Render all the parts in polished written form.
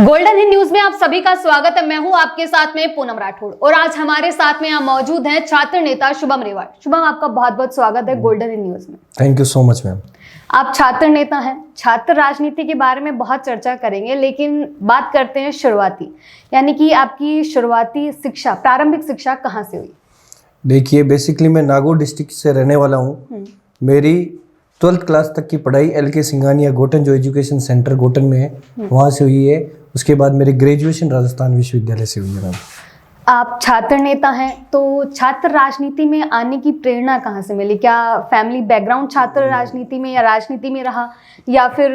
Golden Hind news में आप सभी का स्वागत है। मैं हूं आपके साथ में पूनम राठौड़ और आज हमारे साथ में यहाँ मौजूद हैं छात्र नेता शुभम रेवाड़। शुभम, आपका बहुत बहुत स्वागत है गोल्डन हिंद न्यूज में। Thank you so much ma'am. आप छात्र नेता हैं, छात्र राजनीति के बारे में बहुत चर्चा करेंगे, लेकिन बात करते हैं शुरुआती, यानी कि आपकी शुरुआती शिक्षा, प्रारंभिक शिक्षा कहाँ से हुई? देखिए, बेसिकली मैं नागौर डिस्ट्रिक्ट से रहने वाला हूँ। मेरी 12th क्लास तक की पढ़ाई LK सिंघानिया गोटन जो एजुकेशन सेंटर गोटन में है वहाँ से हुई है। उसके बाद मेरी ग्रेजुएशन राजस्थान विश्वविद्यालय से हुई है मैम। आप छात्र नेता हैं, तो छात्र राजनीति में आने की प्रेरणा कहाँ से मिली? क्या फैमिली बैकग्राउंड छात्र राजनीति में या राजनीति में रहा, या फिर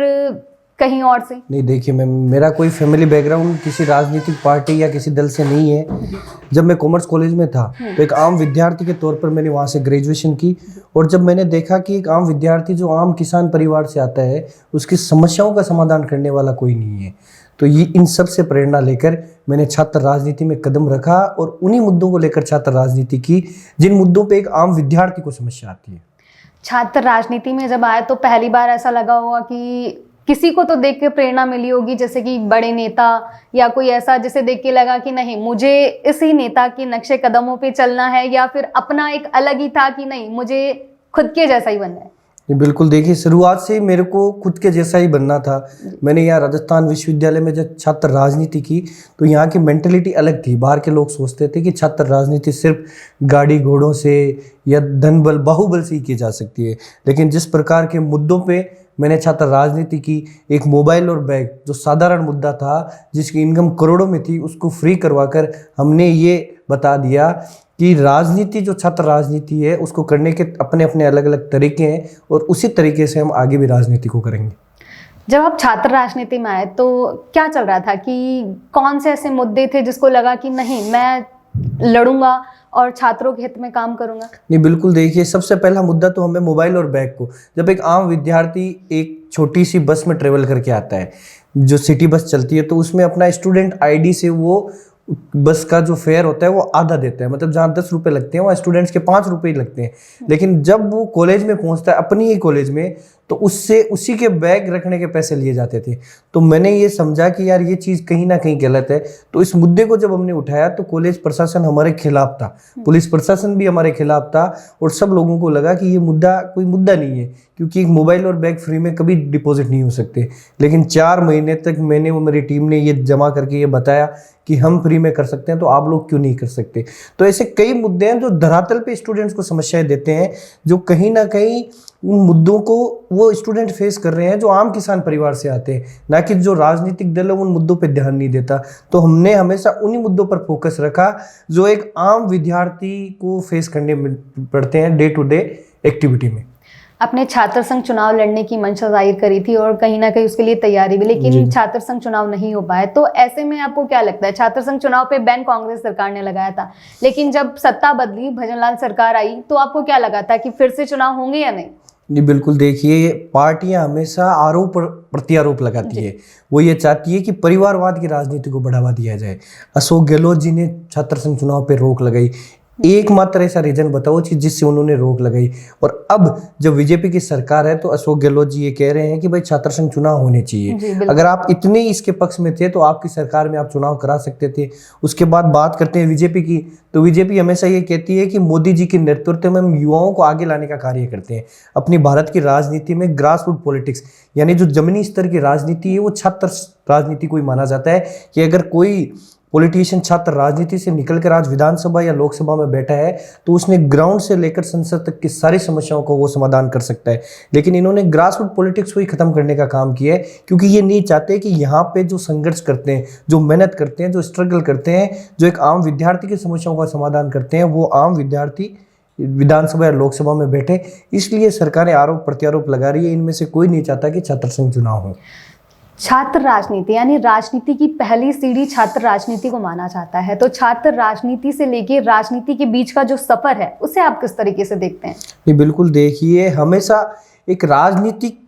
कहीं और से? नहीं, देखिए मैम, मेरा कोई फैमिली बैकग्राउंड किसी राजनीतिक पार्टी या किसी दल से नहीं है। जब मैं कॉमर्स कॉलेज में था तो एक आम विद्यार्थी के तौर पर मैंने वहाँ से ग्रेजुएशन की, और जब मैंने देखा कि एक आम विद्यार्थी जो आम किसान परिवार से आता है उसकी समस्याओं का समाधान करने वाला कोई नहीं है, तो ये इन सब से प्रेरणा लेकर मैंने छात्र राजनीति में कदम रखा और उन्हीं मुद्दों को लेकर छात्र राजनीति की जिन मुद्दों पे एक आम विद्यार्थी को समस्या आती है। छात्र राजनीति में जब आए तो पहली बार ऐसा लगा होगा कि किसी को तो देख के प्रेरणा मिली होगी, जैसे कि बड़े नेता या कोई ऐसा जिसे देख के लगा कि नहीं मुझे इसी नेता के नक्शे कदमों पे चलना है, या फिर अपना एक अलग ही था कि नहीं मुझे खुद के जैसा ही बनना है? बिल्कुल, देखिए, शुरुआत से ही मेरे को खुद के जैसा ही बनना था। मैंने यहाँ राजस्थान विश्वविद्यालय में जब छात्र राजनीति की तो यहाँ की मेंटलिटी अलग थी। बाहर के लोग सोचते थे कि छात्र राजनीति सिर्फ गाड़ी घोड़ों से या धन बल बाहुबल से ही की जा सकती है, लेकिन जिस प्रकार के मुद्दों पे मैंने छात्र राजनीति की, एक मोबाइल और बैग जो साधारण मुद्दा था जिसकी इनकम करोड़ों में थी, उसको फ्री करवाकर हमने ये बता दिया कि राजनीति जो छात्र राजनीति है उसको करने के अपने अपने अलग अलग तरीके हैं और उसी तरीके से हम आगे भी राजनीति को करेंगे। जब आप छात्र राजनीति में आए तो क्या चल रहा था, कि कौन से ऐसे मुद्दे थे जिसको लगा कि नहीं मैं लड़ूंगा और छात्रों के हित में काम करूंगा? नहीं, बिल्कुल, देखिए, सबसे पहला मुद्दा तो हमें मोबाइल और बैग को। जब एक आम विद्यार्थी एक छोटी सी बस में ट्रेवल करके आता है, जो सिटी बस चलती है, तो उसमें अपना स्टूडेंट ID से वो बस का जो फेयर होता है वो आधा देता है। मतलब जहाँ 10 रुपये लगते हैं वहाँ स्टूडेंट्स के 5 रुपये ही लगते हैं। लेकिन जब वो कॉलेज में पहुँचता है, अपनी ही कॉलेज में, तो उससे उसी के बैग रखने के पैसे लिए जाते थे। तो मैंने ये समझा कि यार ये चीज़ कहीं ना कहीं गलत है। तो इस मुद्दे को जब हमने उठाया तो कॉलेज प्रशासन हमारे खिलाफ था, पुलिस प्रशासन भी हमारे खिलाफ था, और सब लोगों को लगा कि ये मुद्दा कोई मुद्दा नहीं है, क्योंकि एक मोबाइल और बैग फ्री में कभी डिपॉजिट नहीं हो सकते। लेकिन 4 महीने तक मैंने वो मेरी टीम ने ये जमा करके ये बताया कि हम फ्री में कर सकते हैं, तो आप लोग क्यों नहीं कर सकते। तो ऐसे कई मुद्दे हैं जो धरातल पे स्टूडेंट्स को समस्याएं देते हैं, जो कहीं ना कहीं उन मुद्दों को वो स्टूडेंट फेस कर रहे हैं जो आम किसान परिवार से आते हैं, ना कि जो राजनीतिक दल है उन मुद्दों पे ध्यान नहीं देता। तो हमने हमेशा उन्हीं मुद्दों पर फोकस रखा जो एक आम विद्यार्थी को फेस करने पड़ते हैं डे टू डे एक्टिविटी में। अपने छात्र संघ चुनाव लड़ने की मंशा जाहिर करी थी और कहीं ना कहीं उसके लिए तैयारी भी, लेकिन छात्र संघ चुनाव नहीं हो पाए। तो ऐसे में आपको क्या लगता है, छात्र संघ चुनाव पे बैन कांग्रेस सरकार ने लगाया था, लेकिन जब सत्ता बदली, भजनलाल सरकार आई, तो आपको क्या लगा था कि फिर से चुनाव होंगे या नहीं? जी बिल्कुल, देखिए, पार्टियां हमेशा आरोप प्रत्यारोप लगाती है। वो ये चाहती है कि परिवारवाद की राजनीति को बढ़ावा दिया जाए। अशोक गहलोत जी ने छात्र संघ चुनाव पे रोक लगाई। एकमात्र ऐसा रीजन बताओ कि जिससे उन्होंने रोक लगाई। और अब जब बीजेपी की सरकार है तो अशोक गहलोत जी ये कह रहे हैं कि भाई छात्र संघ चुनाव होने चाहिए। अगर आप इतने इसके पक्ष में थे तो आपकी सरकार में आप चुनाव करा सकते थे। उसके बाद बात करते हैं बीजेपी की, तो बीजेपी हमेशा ये कहती है कि मोदी जी के नेतृत्व में हम युवाओं को आगे लाने का कार्य करते हैं। अपनी भारत की राजनीति में ग्रास रूट पॉलिटिक्स, यानी जो जमीनी स्तर की राजनीति है, वो छात्र राजनीति को ही माना जाता है कि अगर कोई पॉलिटिशियन छात्र राजनीति से निकलकर आज विधानसभा या लोकसभा में बैठा है तो उसने ग्राउंड से लेकर संसद तक की सारी समस्याओं को वो समाधान कर सकता है। लेकिन इन्होंने ग्रास रूट पॉलिटिक्स को ही खत्म करने का काम किया है, क्योंकि ये नहीं चाहते कि यहाँ पे जो संघर्ष करते हैं, जो मेहनत करते हैं, जो स्ट्रगल करते हैं, जो एक आम विद्यार्थी की समस्याओं का समाधान करते हैं, वो आम विद्यार्थी विधानसभा या लोकसभा में बैठे। इसलिए सरकारें आरोप प्रत्यारोप लगा रही है। इनमें से कोई नहीं चाहता कि छात्र संघ चुनाव हो। छात्र राजनीति यानी राजनीति की पहली सीढ़ी छात्र राजनीति को माना जाता है, तो छात्र राजनीति से लेके राजनीति के बीच का जो सफर है उसे आप किस तरीके से देखते हैं? नहीं, बिल्कुल, देखिए, हमेशा एक राजनीतिक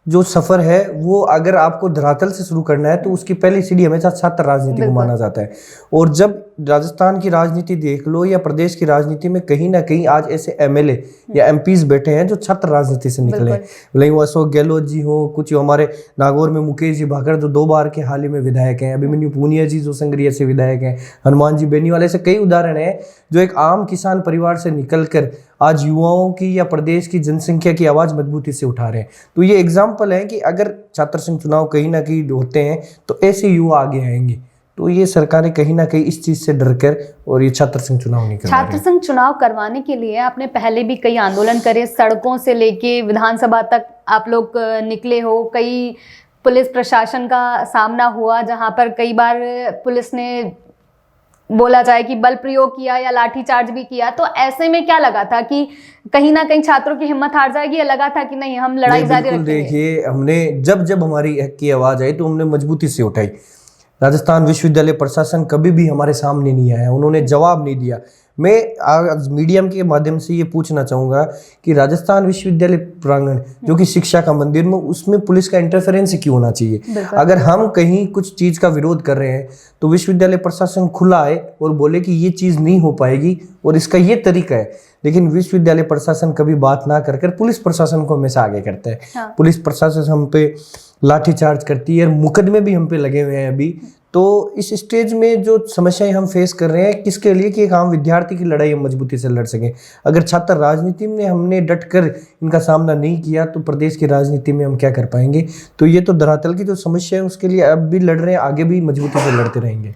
जो सफर है वो अगर आपको धरातल से शुरू करना है तो उसकी पहली सीढ़ी हमेशा छात्र राजनीति को माना जाता है। और जब राजस्थान की राजनीति देख लो या प्रदेश की राजनीति में कहीं ना कहीं आज ऐसे एमएलए या एमपीज बैठे हैं जो छात्र राजनीति से निकले हैं। भले वो अशोक गहलोत जी हो, कुछ हमारे नागौर में मुकेश जी भाकर जो 2 बार के हाल ही में विधायक हैं, अभिमन्यु पूनिया जी जो संगरिया से विधायक हैं, हनुमान जी बेनीवाल, ऐसे कई उदाहरण हैं जो एक आम किसान परिवार से निकलकर आज युवाओं की या प्रदेश की जनसंख्या की आवाज़ मजबूती से उठा रहे हैं। तो ये एग्जाम्पल है कि अगर छात्र संघ चुनाव कहीं ना कहीं होते हैं तो ऐसे युवा आगे आएंगे। तो ये सरकारें कहीं ना कहीं इस चीज से डरकर और ये छात्र संघ चुनाव नहीं कर रही। छात्र संघ चुनाव करवाने के लिए आपने पहले भी कई आंदोलन करे, सड़कों से लेके विधानसभा तक आप लोग निकले हो, कई पुलिस प्रशासन का सामना हुआ जहां पर कई बार पुलिस ने बोला जाए कि बल प्रयोग किया या लाठीचार्ज भी किया। तो ऐसे में क्या लगा था कि कहीं ना कहीं छात्रों की हिम्मत हार जाएगी, या लगा था कि नहीं हम लड़ाई जारी रखेंगे? देखिए, हमने जब हमारी हक की आवाज आई तो हमने मजबूती से उठाई। राजस्थान विश्वविद्यालय प्रशासन कभी भी हमारे सामने नहीं आया, उन्होंने जवाब नहीं दिया। मैं आज मीडियम के माध्यम से ये पूछना चाहूँगा कि राजस्थान विश्वविद्यालय प्रांगण जो कि शिक्षा का मंदिर में, उसमें पुलिस का इंटरफेरेंस क्यों होना चाहिए? अगर हम कहीं कुछ चीज़ का विरोध कर रहे हैं तो विश्वविद्यालय प्रशासन खुला आए और बोले कि ये चीज़ नहीं हो पाएगी और इसका ये तरीका है। लेकिन विश्वविद्यालय प्रशासन कभी बात ना कर पुलिस प्रशासन को हमेशा आगे करता है। हाँ। पुलिस प्रशासन हम पे लाठीचार्ज करती है, मुकदमे भी हम पे लगे हुए हैं अभी। तो इस स्टेज में जो समस्याएं हम फेस कर रहे हैं, किसके लिए? कि एक आम विद्यार्थी की लड़ाई हम मजबूती से लड़ सकें। अगर छात्र राजनीति में हमने डट कर इनका सामना नहीं किया तो प्रदेश की राजनीति में हम क्या कर पाएंगे? तो ये तो धरातल की जो समस्या है उसके लिए अब भी लड़ रहे हैं, आगे भी मजबूती से लड़ते रहेंगे।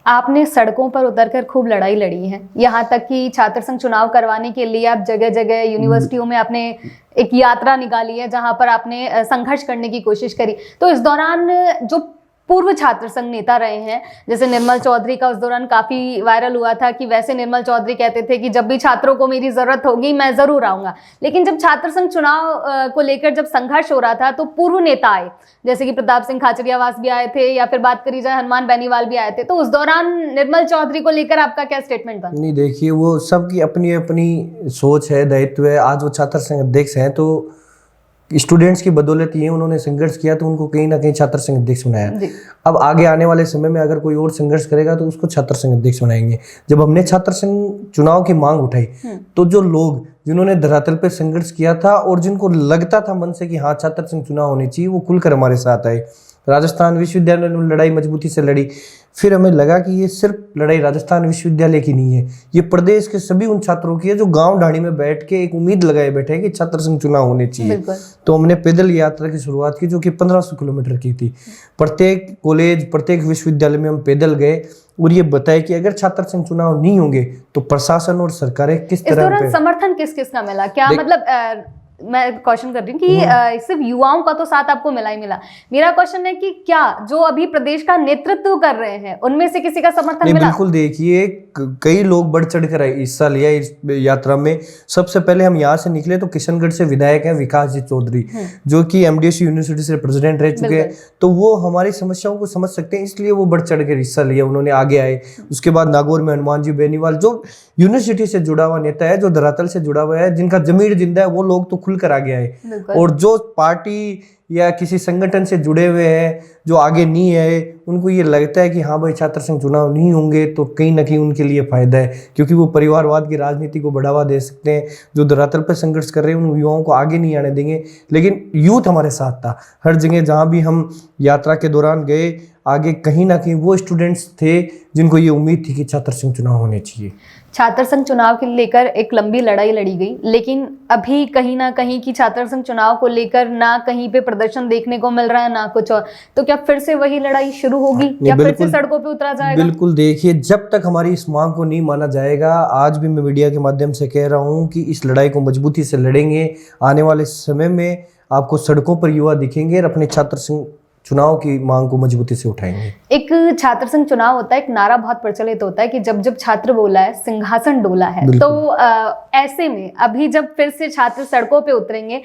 आपने सड़कों पर उतरकर खूब लड़ाई लड़ी है, यहाँ तक कि छात्र संघ चुनाव करवाने के लिए आप जगह जगह यूनिवर्सिटियों में आपने एक यात्रा निकाली है जहाँ पर आपने संघर्ष करने की कोशिश करी। तो इस दौरान जो पूर्व छात्र संघ नेता रहे हैं, जैसे निर्मल चौधरी का उस दौरान काफी वायरल हुआ था कि वैसे निर्मल चौधरी कहते थे कि जब भी छात्रों को मेरी जरूरत होगी मैं जरूर आऊंगा। लेकिन जब छात्र संघ चुनाव को लेकर जब संघर्ष हो रहा था तो पूर्व नेता आए, जैसे कि प्रताप सिंह खाचरियावास भी आए थे, या फिर बात करी जाए हनुमान बेनीवाल भी आए थे। तो उस दौरान निर्मल चौधरी को लेकर आपका क्या स्टेटमेंट था? नहीं, देखिए, वो सबकी अपनी अपनी सोच है, दायित्व है। आज वो छात्र संघ अध्यक्ष हैं तो स्टूडेंट्स की बदौलत ही है, उन्होंने संघर्ष किया तो उनको कहीं ना कहीं छात्र संघ अध्यक्ष बनाया। अब आगे आने वाले समय में अगर कोई और संघर्ष करेगा तो उसको छात्र संघ अध्यक्ष बनाएंगे। जब हमने छात्र संघ चुनाव की मांग उठाई तो जो लोग जिन्होंने धरातल पे संघर्ष किया था और जिनको लगता था मन से कि हाँ छात्र संघ चुनाव होने चाहिए, वो खुलकर हमारे साथ आए। राजस्थान विश्वविद्यालय ने लड़ाई मजबूती से लड़ी। फिर हमें लगा कि ये सिर्फ लड़ाई राजस्थान विश्वविद्यालय की नहीं है, ये प्रदेश के सभी उन छात्रों की है जो गांव ढाणी में बैठ के एक उम्मीद लगाए बैठे हैं कि छात्र संघ चुनाव होने चाहिए। तो हमने पैदल यात्रा की शुरुआत की जो कि 1500 किलोमीटर की थी। प्रत्येक कॉलेज, प्रत्येक विश्वविद्यालय में हम पैदल गए और ये बताया कि अगर छात्र संघ चुनाव नहीं होंगे तो प्रशासन और सरकारें किस तरह समर्थन किस किस का मिला? क्या मतलब मैं क्वेश्चन कर रही हूँ कि सिर्फ युवाओं का तो साथ आपको मिला ही मिला। मेरा क्वेश्चन है कि क्या जो अभी प्रदेश का नेतृत्व कर रहे हैं उनमें से किसी का समर्थन मिला? बिल्कुल, देखिए, कई लोग बढ़ चढ़ कर हिस्सा लिया इस यात्रा में। सबसे पहले हम यहाँ से निकले तो किशनगढ़ से विधायक हैं विकास जी चौधरी, जो कि एमडीएस यूनिवर्सिटी से प्रेसिडेंट रह चुके हैं। तो वो हमारी समस्याओं को समझ सकते हैं, इसलिए वो बढ़ चढ़ कर हिस्सा लिया, उन्होंने आगे आए। उसके बाद नागौर में हनुमान जी बेनीवाल जो यूनिवर्सिटी से जुड़ा हुआ नेता है, जो धरातल से जुड़ा हुआ है, जिनका जमीर जिंदा है, वो लोग तो खुलकर आगे आए। और जो पार्टी या किसी संगठन से जुड़े हुए हैं जो आगे नहीं आए, उनको ये लगता है कि हाँ भाई छात्र संघ चुनाव नहीं होंगे तो कहीं ना कहीं उनके लिए फायदा है, क्योंकि वो परिवारवाद की राजनीति को बढ़ावा दे सकते हैं। जो धरातल पर संघर्ष कर रहे हैं उन युवाओं को आगे नहीं आने देंगे। लेकिन यूथ हमारे साथ था हर जगह, जहाँ भी हम यात्रा के दौरान गए, आगे कहीं ना कहीं वो स्टूडेंट्स थे जिनको ये उम्मीद थी कि छात्र संघ चुनाव होने चाहिए। छात्र संघ चुनाव के लेकर एक लंबी लड़ाई लड़ी गई, लेकिन अभी कहीं ना कहीं की छात्र संघ चुनाव को लेकर ना कहीं पे प्रदर्शन देखने को मिल रहा है ना कुछ और। तो क्या फिर से वही लड़ाई शुरू होगी? क्या फिर से सड़कों पे उतरा जाएगा? बिल्कुल, देखिए, जब तक हमारी इस मांग को नहीं माना जाएगा, आज भी मैं मीडिया के माध्यम से कह रहा हूँ कि इस लड़ाई को मजबूती से लड़ेंगे। आने वाले समय में आपको सड़कों पर युवा दिखेंगे और अपने छात्र संघ चुनाव की मांग को मजबूती से उठाएंगे। एक छात्र संघ चुनाव होता है, एक नारा बहुत प्रचलित होता है कि जब जब छात्र बोला है सिंहासन डोला है। तो ऐसे में अभी जब फिर से छात्र सड़कों पे उतरेंगे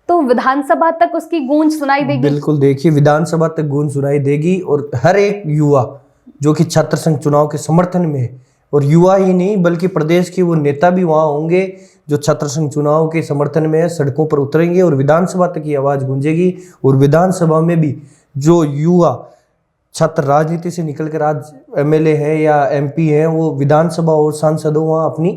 तो विधानसभा तक उसकी गूंज सुनाई देगी? बिल्कुल, देखिए, विधानसभा तक गूंज सुनाई देगी और हर एक युवा जो कि छात्र संघ चुनाव के समर्थन में है, और युवा ही नहीं बल्कि प्रदेश के वो नेता भी वहाँ होंगे जो छात्र संघ चुनाव के समर्थन में है, सड़कों पर उतरेंगे और विधानसभा तक की आवाज़ गूंजेगी। और विधानसभा में भी जो युवा छात्र राजनीति से निकलकर आज एमएलए हैं या एमपी हैं, वो विधानसभा और सांसदों वहाँ अपनी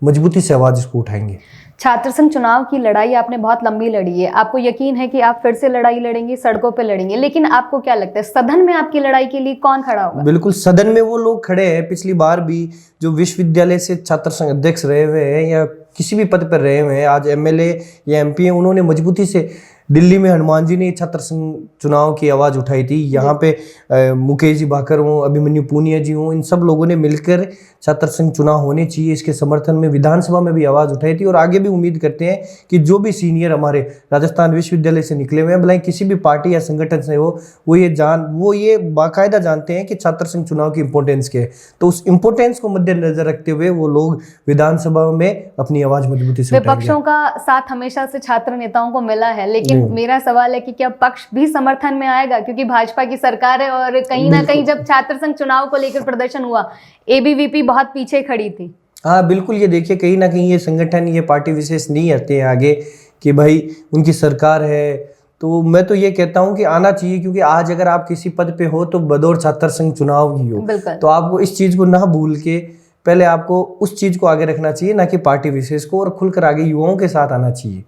मजबूती से आवाज इसको उठाएंगे। छात्र संघ चुनाव की लड़ाई आपने बहुत लंबी लड़ी है, आपको यकीन है कि आप फिर से लड़ाई लड़ेंगे, सड़कों पे लड़ेंगे, लेकिन आपको क्या लगता है सदन में आपकी लड़ाई के लिए कौन खड़ा होगा? बिल्कुल, सदन में वो लोग खड़े हैं। पिछली बार भी जो विश्वविद्यालय से छात्र संघ अध्यक्ष रहे हुए हैं या किसी भी पद पर रहे हुए हैं, आज एमएलए या एमपी हैं, उन्होंने मजबूती से दिल्ली में हनुमान जी ने छात्र संघ चुनाव की आवाज उठाई थी। यहाँ पे मुकेश जी भाकर हों, अभिमन्यु पूनिया जी हों, इन सब लोगों ने मिलकर छात्र संघ चुनाव होने चाहिए इसके समर्थन में विधानसभा में भी आवाज उठाई थी। और आगे भी उम्मीद करते हैं कि जो भी सीनियर हमारे राजस्थान विश्वविद्यालय से निकले हुए हैं, भले किसी भी पार्टी या संगठन से हो, वो ये बाकायदा जानते हैं कि छात्र संघ चुनाव की इंपॉर्टेंस क्या है। तो उस इंपॉर्टेंस को मद्देनजर रखते हुए वो लोग विधानसभा में अपनी आवाज मजबूती से उठाएंगे। विपक्षों का साथ हमेशा से छात्र नेताओं को मिला है, लेकिन मेरा सवाल है कि क्या पक्ष भी समर्थन में आएगा, क्योंकि भाजपा की सरकार है और कहीं ना कहीं जब छात्र संघ चुनाव को लेकर प्रदर्शन हुआ एबीवीपी बहुत पीछे खड़ी थी। हाँ बिल्कुल, ये देखिए कहीं ना कहीं ये संगठन, ये पार्टी विशेष नहीं आते हैं आगे कि भाई उनकी सरकार है। तो मैं तो ये कहता हूँ कि आना चाहिए, क्योंकि आज अगर आप किसी पद पे हो तो बदौर छात्र संघ चुनाव ही हो, तो आपको इस चीज को ना भूल के पहले आपको उस चीज को आगे रखना चाहिए, ना कि पार्टी विशेष को, और खुलकर आगे युवाओं के साथ आना चाहिए।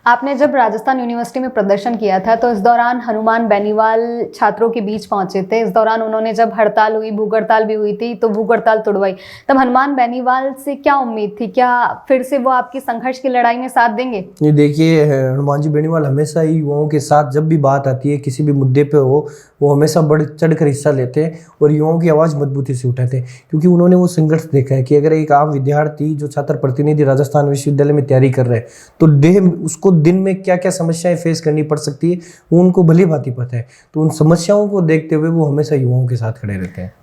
आपने जब राजस्थान यूनिवर्सिटी में प्रदर्शन किया था तो इस दौरान हनुमान बेनीवाल छात्रों के बीच पहुंचे थे। इस दौरान उन्होंने जब हड़ताल हुई, भूख हड़ताल भी हुई थी, तो भूख हड़ताल तुड़वाई, तब हनुमान बेनीवाल से क्या उम्मीद थी? क्या फिर से वो आपकी संघर्ष की लड़ाई में साथ देंगे? ये देखिए, हनुमान जी बेनीवाल हमेशा ही युवाओं के साथ जब भी बात आती है, किसी भी मुद्दे पे हो, वो हमेशा बढ़ चढ़कर हिस्सा लेते हैं और युवाओं की आवाज़ मजबूती से उठाते हैं, क्योंकि उन्होंने वो संघर्ष देखा है कि अगर एक आम विद्यार्थी जो छात्र प्रतिनिधि राजस्थान विश्वविद्यालय में तैयारी कर रहे हैं, तो उसको दिन में क्या क्या समस्याएं फेस करनी पड़ सकती है वो उनको भली भांति पता है। तो उन समस्याओं को देखते हुए वो हमेशा युवाओं के साथ खड़े रहते हैं।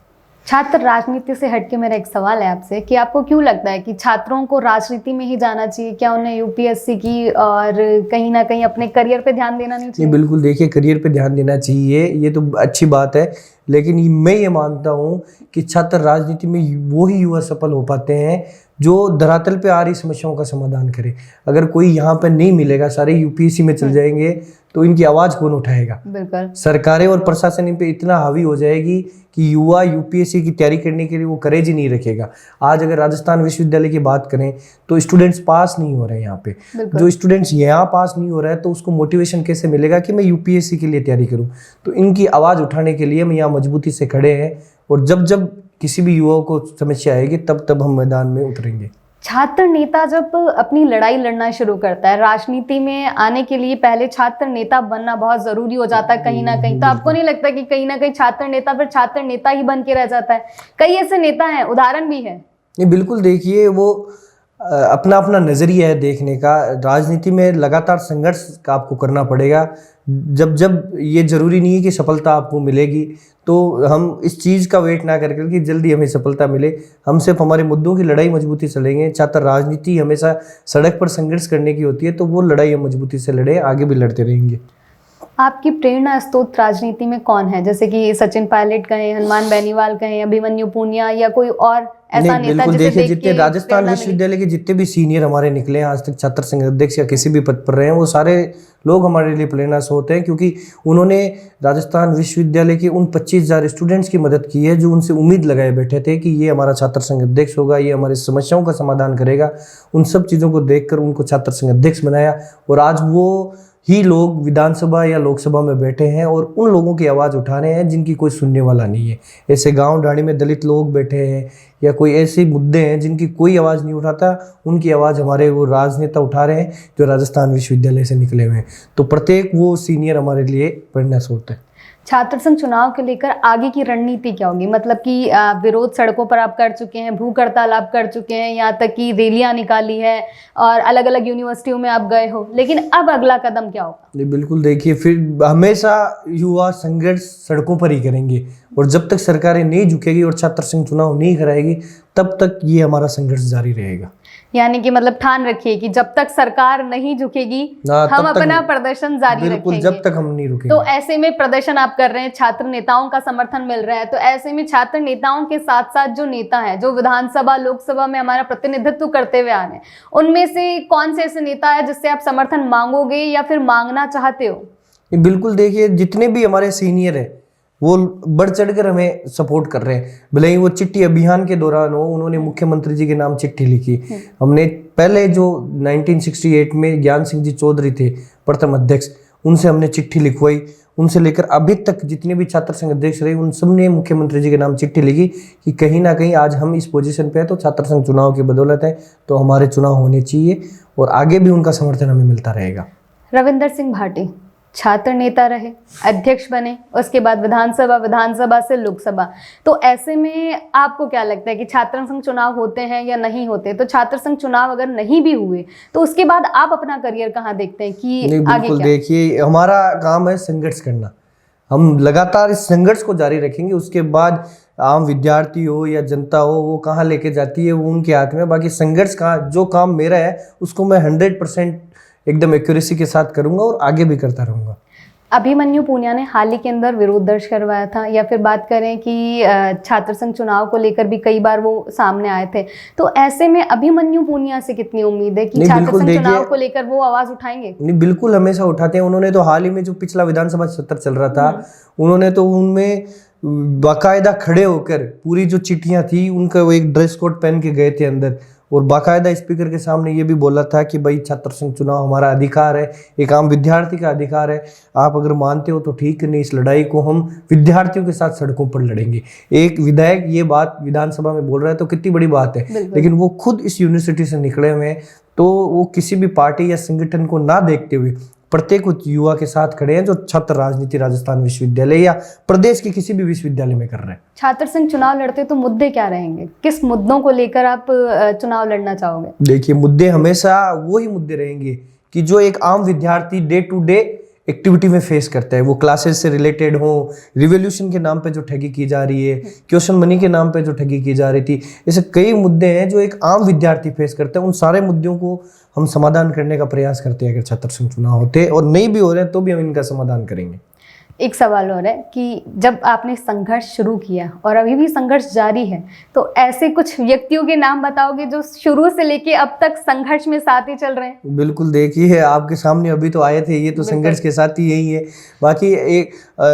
छात्र राजनीति से हटके मेरा एक सवाल है आपसे कि आपको क्यों लगता है कि छात्रों को राजनीति में ही जाना चाहिए? क्या उन्हें यूपीएससी की और कहीं ना कहीं अपने करियर पे ध्यान देना नहीं चाहिए? बिल्कुल, देखिए करियर पे ध्यान देना चाहिए, ये तो अच्छी बात है, लेकिन मैं ये मानता हूँ कि छात्र राजनीति में वो ही युवा सफल हो पाते हैं जो धरातल पे आ रही समस्याओं का समाधान करे। अगर कोई यहाँ पे नहीं मिलेगा, सारे यूपीएससी में चल जाएंगे, तो इनकी आवाज कौन उठाएगा? बिल्कुल, सरकारें और प्रशासन इन पे इतना हावी हो जाएगी कि युवा यूपीएससी की तैयारी करने के लिए वो करेज ही नहीं रखेगा। आज अगर राजस्थान विश्वविद्यालय की बात करें तो स्टूडेंट्स पास नहीं हो रहे हैं यहाँ पे। जो स्टूडेंट्स यहाँ पास नहीं हो रहा है तो उसको मोटिवेशन कैसे मिलेगा कि मैं यूपीएससी के लिए तैयारी करूँ? तो इनकी आवाज़ उठाने के लिए हम यहाँ मजबूती से खड़े हैं, और जब जब किसी भी युवा को समस्या आएगी तब तब हम मैदान में उतरेंगे। छात्र नेता जब अपनी लड़ाई लड़ना शुरू करता है, राजनीति में आने के लिए पहले छात्र नेता बनना बहुत जरूरी हो जाता है कहीं ना कहीं। तो आपको नहीं लगता कि कहीं ना कहीं छात्र नेता फिर छात्र नेता ही बन के रह जाता है? कई ऐसे नेता हैं, उदाहरण भी है। नहीं, बिल्कुल, देखिए वो अपना अपना नज़रिया है देखने का। राजनीति में लगातार संघर्ष का आपको करना पड़ेगा। जब जब ये ज़रूरी नहीं है कि सफलता आपको मिलेगी, तो हम इस चीज़ का वेट ना करके कि जल्दी हमें सफलता मिले, हम सिर्फ हमारे मुद्दों की लड़ाई मजबूती से लड़ेंगे। छात्र राजनीति हमेशा सड़क पर संघर्ष करने की होती है, तो वो लड़ाई हम मजबूती से लड़े, आगे भी लड़ते रहेंगे। आपकी प्रेरणा स्रोत राजनीति में कौन है? जैसे कि सचिन पायलट कहें, हनुमान बेनीवाल कहें, अभिमन्यु पूनिया, या कोई और ऐसा नेता? बिल्कुल, देखिए जितने राजस्थान विश्वविद्यालय के जितने भी सीनियर हमारे निकले हैं आज तक छात्र संघ अध्यक्ष या किसी भी पद पर रहे हैं, वो सारे लोग हमारे लिए प्रेरणा स्रोत हैं, क्योंकि उन्होंने राजस्थान विश्वविद्यालय के उन 25,000 स्टूडेंट्स की मदद की है जो उनसे उम्मीद लगाए बैठे थे कि ये हमारा छात्र संघ अध्यक्ष होगा, ये हमारी समस्याओं का समाधान करेगा। उन सब चीज़ों को देखकर उनको छात्र संघ अध्यक्ष बनाया, और आज वो ही लोग विधानसभा या लोकसभा में बैठे हैं और उन लोगों की आवाज़ उठा रहे हैं जिनकी कोई सुनने वाला नहीं है। ऐसे गांव ढाणी में दलित लोग बैठे हैं या कोई ऐसे मुद्दे हैं जिनकी कोई आवाज़ नहीं उठाता, उनकी आवाज़ हमारे वो राजनेता उठा रहे हैं जो राजस्थान विश्वविद्यालय से निकले हुए हैं। तो प्रत्येक वो सीनियर हमारे लिए प्रेरणा स्रोत है। छात्र संघ चुनाव को लेकर आगे की रणनीति क्या होगी? मतलब कि विरोध सड़कों पर आप कर चुके हैं, भूख हड़ताल आप कर चुके हैं, यहाँ तक कि रैलियां निकाली है और अलग अलग यूनिवर्सिटियों में आप गए हो, लेकिन अब अगला कदम क्या होगा? बिल्कुल, देखिए फिर हमेशा युवा संघर्ष सड़कों पर ही करेंगे, और जब तक सरकारें नहीं झुकेगी और छात्र संघ चुनाव नहीं कराएगी तब तक ये हमारा संघर्ष जारी रहेगा। यानी कि मतलब ठान रखिए कि जब तक सरकार नहीं झुकेगी हम अपना प्रदर्शन जारी रखेंगे, जब तक हम नहीं रुकेंगे। तो ऐसे में प्रदर्शन आप कर रहे हैं, छात्र नेताओं का समर्थन मिल रहा है, तो ऐसे में छात्र नेताओं के साथ साथ जो नेता हैं, जो विधानसभा लोकसभा में हमारा प्रतिनिधित्व करते हुए आ रहे हैं, उनमें से कौन से ऐसे नेता है जिससे आप समर्थन मांगोगे या फिर मांगना चाहते हो? बिल्कुल, देखिए जितने भी हमारे सीनियर है वो बढ़ चढ़कर हमें सपोर्ट कर रहे हैं। भले ही वो चिट्ठी अभियान के दौरान हो, उन्होंने मुख्यमंत्री जी के नाम चिट्ठी लिखी। हमने पहले जो 1968 में ज्ञान सिंह जी चौधरी थे प्रथम अध्यक्ष, उनसे हमने चिट्ठी लिखवाई। उनसे लेकर अभी तक जितने भी छात्र संघ अध्यक्ष रहे, उन सब ने मुख्यमंत्री जी के नाम चिट्ठी लिखी कि कहीं ना कहीं आज हम इस पोजीशन पे है तो छात्र संघ चुनाव की बदौलत है, तो हमारे चुनाव होने चाहिए और आगे भी उनका समर्थन हमें मिलता रहेगा। रविंदर सिंह भाटी छात्र नेता रहे, अध्यक्ष बने, उसके बाद विधानसभा, विधानसभा से लोकसभा, तो ऐसे में आपको क्या लगता है कि छात्र संघ चुनाव होते हैं या नहीं होते? तो छात्र संघ चुनाव अगर नहीं भी हुए तो उसके बाद आप अपना करियर कहाँ देखते हैं कि आगे क्या? देखिए, हमारा काम है संघर्ष करना, हम लगातार इस संघर्ष को जारी रखेंगे। उसके बाद आम विद्यार्थी हो या जनता हो, वो कहाँ लेके जाती है वो उनके हाथ में। बाकी संघर्ष का जो काम मेरा है उसको मैं 100% एकदम एक्यूरेसी के साथ करूंगा और आगे भी करता रहूंगा। अभिमन्यु पूनिया ने हाल ही के अंदर विरोध दर्ज करवाया था, या फिर बात करें कि छात्र संघ चुनाव को लेकर भी कई बार वो सामने आए थे, तो ऐसे में अभिमन्यु पूनिया से कितनी उम्मीद है कि छात्र संघ चुनाव को लेकर वो आवाज उठाएंगे? नहीं, बिल्कुल हमेशा उठाते हैं। उन्होंने तो हाल ही में जो पिछला विधानसभा सत्र चल रहा था, उन्होंने तो उनमें बाकायदा खड़े होकर पूरी जो चिट्ठियां थी उनका वो एक ड्रेस कोड पहन के गए थे अंदर, और बाकायदा स्पीकर के सामने ये भी बोला था कि भाई छात्र संघ चुनाव हमारा अधिकार है, एक आम विद्यार्थी का अधिकार है, आप अगर मानते हो तो ठीक, नहीं इस लड़ाई को हम विद्यार्थियों के साथ सड़कों पर लड़ेंगे। एक विधायक ये बात विधानसभा में बोल रहा है तो कितनी बड़ी बात है, लेकिन वो खुद इस यूनिवर्सिटी से निकले हुए हैं, तो वो किसी भी पार्टी या संगठन को ना देखते हुए प्रत्येक युवा के साथ खड़े हैं जो छात्र राजनीति राजस्थान विश्वविद्यालय या प्रदेश के किसी भी विश्वविद्यालय में कर रहे हैं। छात्र संघ चुनाव लड़ते तो मुद्दे क्या रहेंगे? किस मुद्दों को लेकर आप चुनाव लड़ना चाहोगे? देखिए, मुद्दे हमेशा वही मुद्दे रहेंगे कि जो एक आम विद्यार्थी डे टू डे एक्टिविटी में फेस करता है, वो क्लासेस से रिलेटेड हो, रिवोल्यूशन के नाम पे जो ठगी की जा रही है, क्वेश्चन मनी के नाम पे जो ठगी की जा रही थी, ऐसे कई मुद्दे हैं जो एक आम विद्यार्थी फेस करते हैं। उन सारे मुद्दों को हम समाधान करने का प्रयास करते हैं। अगर छात्र संघ चुनाव होते और नहीं भी हो रहे हैं तो भी हम इनका समाधान करेंगे। एक सवाल और है कि जब आपने संघर्ष शुरू किया और अभी भी संघर्ष जारी है, तो ऐसे कुछ व्यक्तियों के नाम बताओगे जो शुरू से लेके अब तक संघर्ष में साथ ही चल रहे हैं? बिल्कुल, देखिए आपके सामने अभी तो आए थे, ये तो संघर्ष के साथ ही यही है। बाकी एक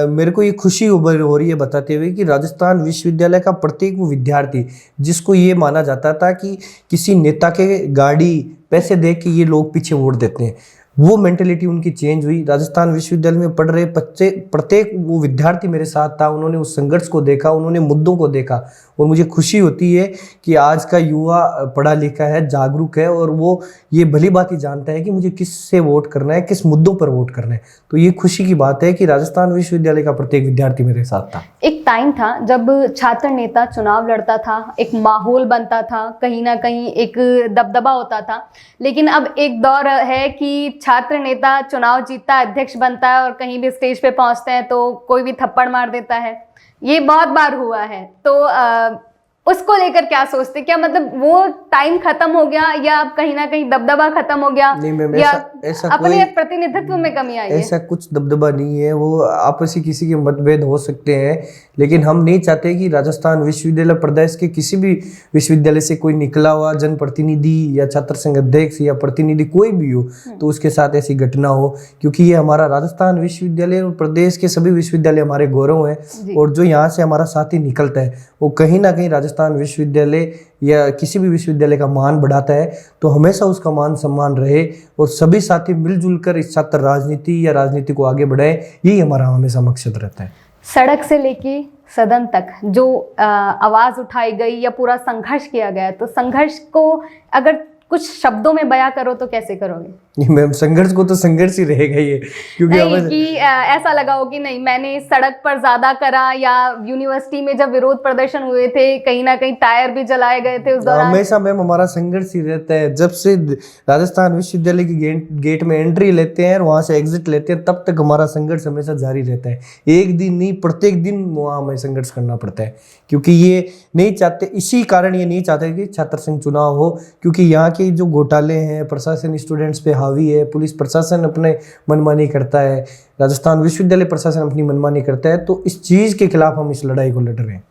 मेरे को ये खुशी हो रही है बताते हुए कि राजस्थान विश्वविद्यालय का प्रत्येक वो विद्यार्थी जिसको ये माना जाता था कि किसी नेता के गाड़ी पैसे दे के ये लोग पीछे वोट देते हैं, वो मेंटेलिटी उनकी चेंज हुई। राजस्थान विश्वविद्यालय में पढ़ रहे बच्चे, प्रत्येक वो विद्यार्थी मेरे साथ था, उन्होंने उस संघर्ष को देखा, उन्होंने मुद्दों को देखा, और मुझे खुशी होती है कि आज का युवा पढ़ा लिखा है, जागरूक है, और वो ये भली बात ही जानता है कि मुझे किस से वोट करना है, किस मुद्दों पर वोट करना है। तो ये खुशी की बात है कि राजस्थान विश्वविद्यालय का प्रत्येक विद्यार्थी मेरे साथ था। एक टाइम था जब छात्र नेता चुनाव लड़ता था, एक माहौल बनता था, कहीं ना कहीं एक दबदबा होता था, लेकिन अब एक दौर है कि छात्र नेता चुनाव जीतता है, अध्यक्ष बनता है, और कहीं भी स्टेज पे पहुंचते हैं तो कोई भी थप्पड़ मार देता है। ये बहुत बार हुआ है, तो उसको लेकर क्या सोचते? क्या मतलब वो टाइम खत्म हो गया, या अब कहीं ना कहीं दबदबा खत्म हो गया? नहीं मैम, या ऐसा अपने प्रतिनिधित्व में कमी आई है? ऐसा कुछ दबदबा नहीं है, वो आपसी किसी के मतभेद हो सकते हैं, लेकिन हम नहीं चाहते कि राजस्थान विश्वविद्यालय प्रदेश के किसी भी विश्वविद्यालय से कोई निकला हुआ जनप्रतिनिधि या छात्र संघ अध्यक्ष या प्रतिनिधि कोई भी हो तो उसके साथ ऐसी घटना हो, क्योंकि ये हमारा राजस्थान विश्वविद्यालय और प्रदेश के सभी विश्वविद्यालय हमारे गौरव है, और जो यहाँ से हमारा साथी निकलता है वो कहीं ना कहीं राजस्थान विश्वविद्यालय या किसी भी विश्वविद्यालय का मान बढ़ाता है। तो हमेशा उसका मान सम्मान रहे और सभी साथी मिलजुल कर इस छात्र राजनीति या राजनीति को आगे बढ़ाए, यही हमारा हमेशा मकसद रहता है। सड़क से लेके सदन तक जो आवाज उठाई गई या पूरा संघर्ष किया गया, तो संघर्ष को अगर कुछ शब्दों में बयां करो तो कैसे करोगे? मैम, संघर्ष को तो संघर्ष ही रहेगा ये, क्योंकि नहीं कि ऐसा लगा हो कि नहीं मैंने सड़क पर ज्यादा करा, या यूनिवर्सिटी में जब विरोध प्रदर्शन हुए थे कहीं ना कहीं टायर भी जलाए गए थे उस दौरान? हमेशा मैम हमारा संघर्ष ही रहता है। जब से राजस्थान विश्वविद्यालय की गेट में एंट्री लेते हैं और वहां से एग्जिट लेते हैं, तब तक हमारा संघर्ष हमेशा जारी रहता है। एक दिन नहीं, प्रत्येक दिन वहाँ हमें संघर्ष करना पड़ता है, क्योंकि ये नहीं चाहते, इसी कारण ये नहीं चाहते कि छात्र संघ चुनाव हो, क्योंकि यहाँ के जो घोटाले हैं, प्रशासन स्टूडेंट्स पे हावी है, पुलिस प्रशासन अपने मनमानी करता है, राजस्थान विश्वविद्यालय प्रशासन अपनी मनमानी करता है, तो इस चीज के खिलाफ हम इस लड़ाई को लड़ रहे हैं।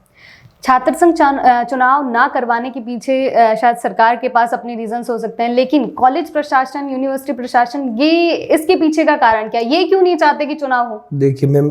छात्र संघ चुनाव ना करवाने के पीछे शायद सरकार के पास अपने रीजंस हो सकते हैं, लेकिन कॉलेज प्रशासन, यूनिवर्सिटी प्रशासन, ये इसके पीछे का कारण क्या? ये क्यों नहीं चाहते कि चुनाव हो? देखिए मैम,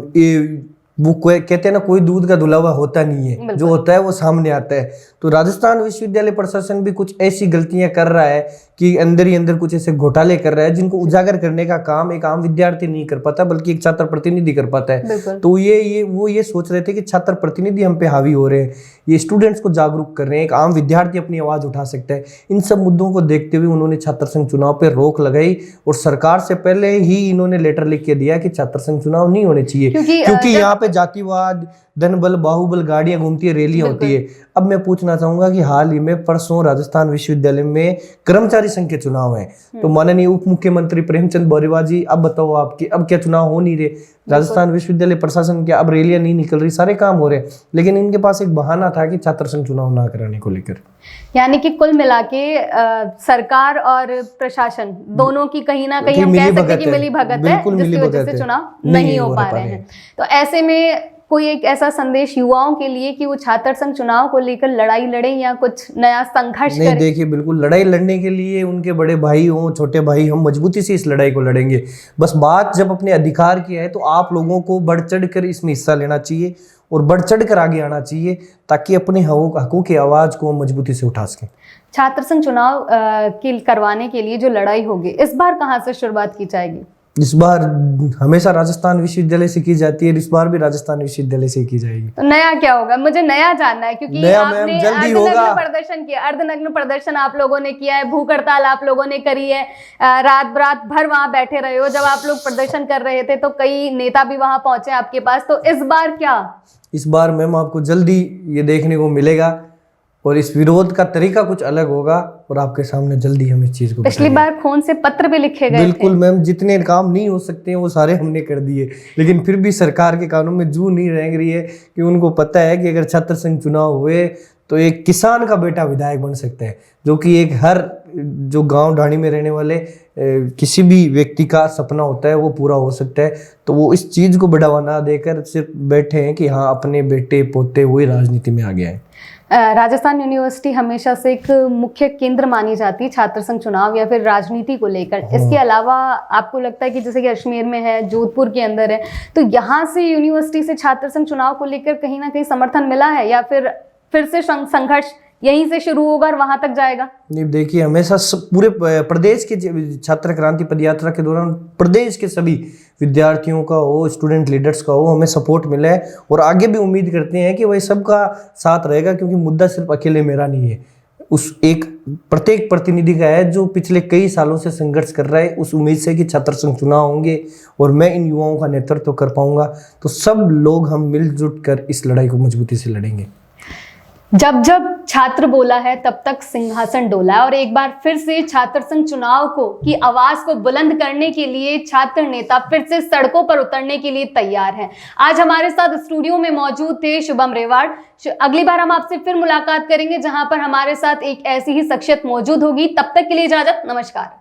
वो कहते हैं ना, कोई दूध का धुला हुआ होता नहीं है, जो होता है वो सामने आता है। तो राजस्थान विश्वविद्यालय प्रशासन भी कुछ ऐसी गलतियां कर रहा है कि अंदर ही अंदर कुछ ऐसे घोटाले कर रहा है जिनको उजागर करने का काम एक आम विद्यार्थी नहीं कर पाता, बल्कि एक छात्र प्रतिनिधि कर पाता है। तो वो ये सोच रहे थे कि छात्र प्रतिनिधि हम पे हावी हो रहे हैं, ये स्टूडेंट्स को जागरूक कर रहे हैं, एक आम विद्यार्थी अपनी आवाज उठा सकता है। इन सब मुद्दों को देखते हुए उन्होंने छात्र संघ चुनाव पर रोक लगाई और सरकार से पहले ही इन्होंने लेटर लिख के दिया कि छात्र संघ चुनाव नहीं होने चाहिए, क्योंकि यहाँ पे जातिवाद, धन बल, बाहुबल, गाड़ियां घूमती है, रैलियां होती है। अब मैं पूछना चाहूंगा कि हाल ही में परसों राजस्थान विश्वविद्यालय में कर्मचारी संघ के चुनाव हैं, तो माननीय उप मुख्यमंत्री प्रेमचंद बोरीवाल जी, अब बताओ आपकी अब क्या चुनाव हो नहीं रहे, राजस्थान विश्वविद्यालय प्रशासन क्या अब रैलियां नहीं निकल रही, सारे काम हो रहे, लेकिन इनके पास एक बहाना था कि छात्र संघ चुनाव ना कराने को लेकर। यानी कि कुल मिला के सरकार और प्रशासन दोनों की कहीं ना कहीं हम कह सकते हैं कि मिली भगत है, जिसकी वजह से चुनाव नहीं हो पा रहे हैं। तो ऐसे में कोई एक ऐसा संदेश युवाओं के लिए कि वो छात्र संघ चुनाव को लेकर लड़ाई लड़ें या कुछ नया संघर्ष करें? देखिए, बिल्कुल लड़ाई लड़ने के लिए उनके बड़े भाई हों, छोटे भाई, हम मजबूती से इस लड़ाई को लड़ेंगे। बस बात जब अपने अधिकार की है तो आप लोगों को बढ़ चढ़ कर इसमें हिस्सा लेना चाहिए और बढ़ चढ़ कर आगे आना चाहिए, ताकि अपने हकों की आवाज को मजबूती से उठा सकें। छात्र संघ चुनाव करवाने के लिए जो लड़ाई होगी, इस बार कहाँ से शुरुआत की जाएगी? इस बार हमेशा राजस्थान विश्वविद्यालय से की जाती है, इस बार भी राजस्थान विश्वविद्यालय से की जाएगी। तो नया क्या होगा? मुझे नया जानना है, क्योंकि आपने अर्धनग्न प्रदर्शन किया, अर्धनग्न प्रदर्शन आप लोगों ने किया है, भूख हड़ताल आप लोगों ने करी है, रात भर वहां बैठे रहे हो। जब आप लोग प्रदर्शन कर रहे थे तो कई नेता भी वहां पहुंचे आपके पास, तो इस बार क्या? इस बार मैम आपको जल्दी ये देखने को मिलेगा और इस विरोध का तरीका कुछ अलग होगा और आपके सामने जल्दी हम इस चीज को पिछली बार खून से पत्र भी लिखे गए। बिल्कुल मैम, जितने काम नहीं हो सकते हैं वो सारे हमने कर दिए, लेकिन फिर भी सरकार के कानों में जू नहीं रह रही है कि उनको पता है कि अगर छात्र संघ चुनाव हुए तो एक किसान का बेटा विधायक बन सकता है, जो कि एक हर जो गांव ढाणी में रहने वाले किसी भी व्यक्ति का सपना होता है, वो पूरा हो सकता है। तो वो इस चीज को बढ़ावा ना देकर सिर्फ बैठे हैं कि हाँ अपने बेटे पोते हुए राजनीति में आ गया है। राजस्थान यूनिवर्सिटी हमेशा से एक मुख्य केंद्र मानी जाती है छात्र संघ चुनाव या फिर राजनीति को लेकर। इसके अलावा आपको लगता है कि जैसे कि अजमेर में है, जोधपुर के अंदर है, तो यहाँ से यूनिवर्सिटी से छात्र संघ चुनाव को लेकर कहीं ना कहीं समर्थन मिला है या फिर से संघर्ष यहीं से शुरू होगा और वहां तक जाएगा? नहीं, देखिए हमेशा पूरे प्रदेश के छात्र क्रांति पदयात्रा के दौरान प्रदेश के सभी विद्यार्थियों का हो, स्टूडेंट लीडर्स का हो, हमें सपोर्ट मिला है और आगे भी उम्मीद करते हैं कि वही सबका साथ रहेगा, क्योंकि मुद्दा सिर्फ अकेले मेरा नहीं है, उस एक प्रत्येक प्रतिनिधि का है जो पिछले कई सालों से संघर्ष कर रहा है, उस उम्मीद से कि छात्र संघ चुनाव होंगे और मैं इन युवाओं का नेतृत्व कर पाऊंगा, तो सब लोग हम मिलजुल कर इस लड़ाई को मजबूती से लड़ेंगे। जब जब छात्र बोला है तब तक सिंहासन डोला है और एक बार फिर से छात्र संघ चुनाव की आवाज को बुलंद करने के लिए छात्र नेता फिर से सड़कों पर उतरने के लिए तैयार हैं। आज हमारे साथ स्टूडियो में मौजूद थे शुभम रेवाड़। अगली बार हम आपसे फिर मुलाकात करेंगे जहां पर हमारे साथ एक ऐसी ही शख्सियत मौजूद होगी। तब तक के लिए इजाजत, नमस्कार।